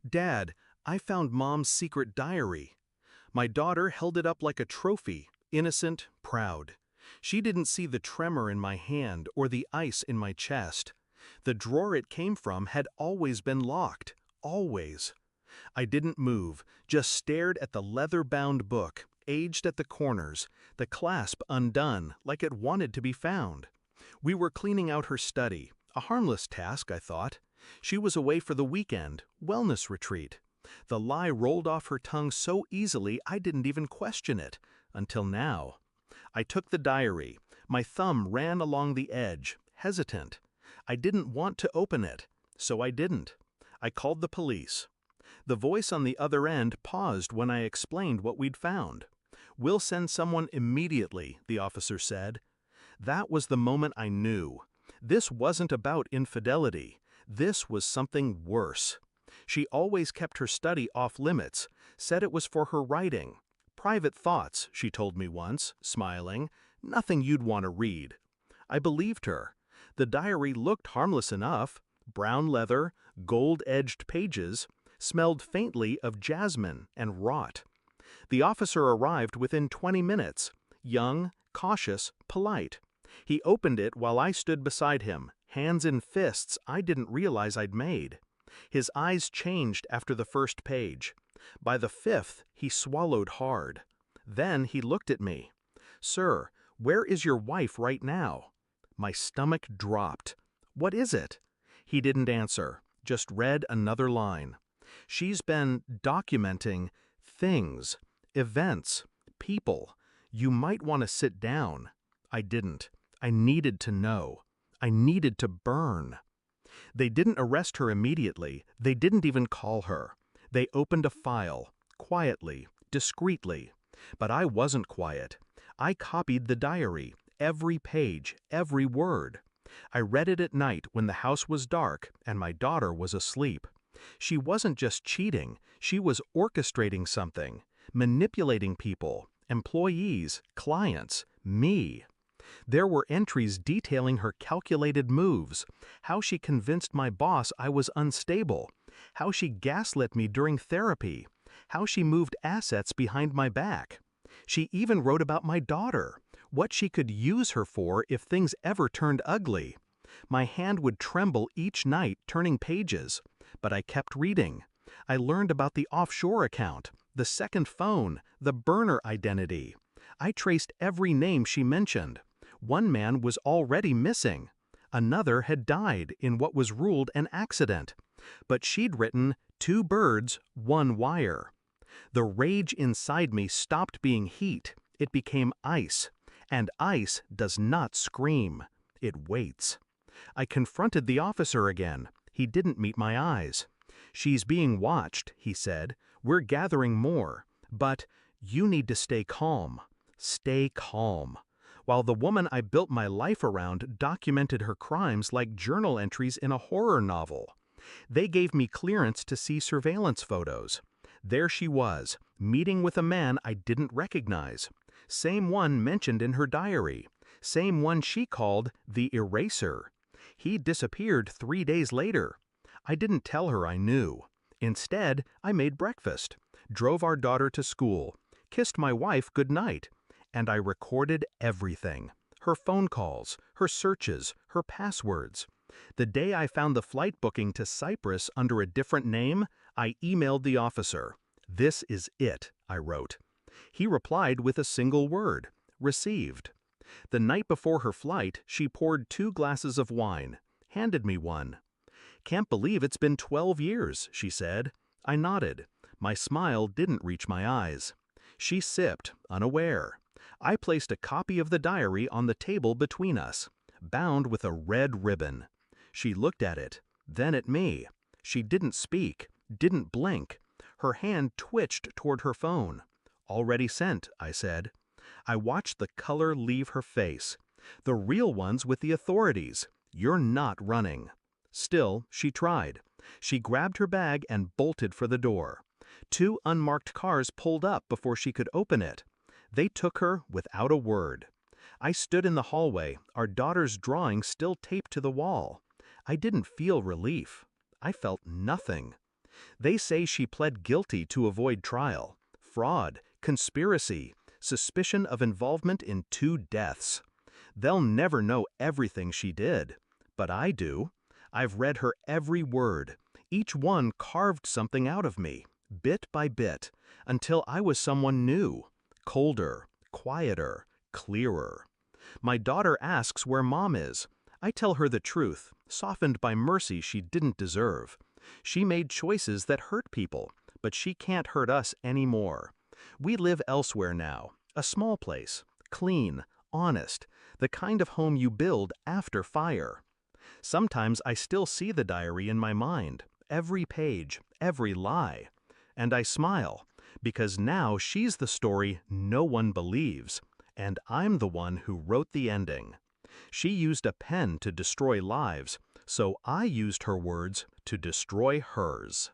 Dad, I found Mom's secret diary. My daughter held it up like a trophy, innocent, proud. She didn't see the tremor in my hand or the ice in my chest. The drawer it came from had always been locked, always. I didn't move, just stared at the leather-bound book, aged at the corners, the clasp undone, like it wanted to be found. We were cleaning out her study, a harmless task, I thought. She was away for the weekend, wellness retreat. The lie rolled off her tongue so easily I didn't even question it, until now. I took the diary. My thumb ran along the edge, hesitant. I didn't want to open it, so I didn't. I called the police. The voice on the other end paused when I explained what we'd found. "We'll send someone immediately," the officer said. That was the moment I knew. This wasn't about infidelity. This was something worse. She always kept her study off limits, said it was for her writing. "Private thoughts," she told me once, smiling. "Nothing you'd want to read." I believed her. The diary looked harmless enough. Brown leather, gold-edged pages, smelled faintly of jasmine and rot. The officer arrived within 20 minutes. Young, cautious, polite. He opened it while I stood beside him, hands in fists I didn't realize I'd made. His eyes changed after the first page. By the fifth, he swallowed hard. Then he looked at me. "Sir, where is your wife right now?" My stomach dropped. "What is it?" He didn't answer, just read another line. "She's been documenting things, events, people. You might want to sit down." I didn't. I needed to know. I needed to burn. They didn't arrest her immediately. They didn't even call her. They opened a file, quietly, discreetly. But I wasn't quiet. I copied the diary, every page, every word. I read it at night when the house was dark and my daughter was asleep. She wasn't just cheating, she was orchestrating something, manipulating people, employees, clients, me. There were entries detailing her calculated moves, how she convinced my boss I was unstable, how she gaslit me during therapy, how she moved assets behind my back. She even wrote about my daughter, what she could use her for if things ever turned ugly. My hand would tremble each night turning pages, but I kept reading. I learned about the offshore account, the second phone, the burner identity. I traced every name she mentioned. One man was already missing. Another had died in what was ruled an accident. But she'd written 2 birds, 1 wire. The rage inside me stopped being heat. It became ice. And ice does not scream. It waits. I confronted the officer again. He didn't meet my eyes. "She's being watched," he said. "We're gathering more. But you need to stay calm. Stay calm." While the woman I built my life around documented her crimes like journal entries in a horror novel. They gave me clearance to see surveillance photos. There she was, meeting with a man I didn't recognize. Same one mentioned in her diary. Same one she called the eraser. He disappeared 3 days later. I didn't tell her I knew. Instead, I made breakfast, drove our daughter to school, kissed my wife goodnight, and I recorded everything. Her phone calls, her searches, her passwords. The day I found the flight booking to Cyprus under a different name, I emailed the officer. "This is it," I wrote. He replied with a single word: "Received." The night before her flight, she poured 2 glasses of wine, handed me one. "Can't believe it's been 12 years, she said. I nodded. My smile didn't reach my eyes. She sipped, unaware. I placed a copy of the diary on the table between us, bound with a red ribbon. She looked at it, then at me. She didn't speak, didn't blink. Her hand twitched toward her phone. "Already sent," I said. I watched the color leave her face. "The real one's with the authorities. You're not running." Still, she tried. She grabbed her bag and bolted for the door. 2 unmarked cars pulled up before she could open it. They took her without a word. I stood in the hallway, our daughter's drawing still taped to the wall. I didn't feel relief. I felt nothing. They say she pled guilty to avoid trial. Fraud, conspiracy, suspicion of involvement in 2 deaths. They'll never know everything she did. But I do. I've read her every word. Each one carved something out of me, bit by bit, until I was someone new. Colder, quieter, clearer. My daughter asks where Mom is. I tell her the truth, softened by mercy she didn't deserve. She made choices that hurt people, but she can't hurt us anymore. We live elsewhere now, a small place, clean, honest, the kind of home you build after fire. Sometimes I still see the diary in my mind, every page, every lie. And I smile, because now she's the story no one believes, and I'm the one who wrote the ending. She used a pen to destroy lives, so I used her words to destroy hers.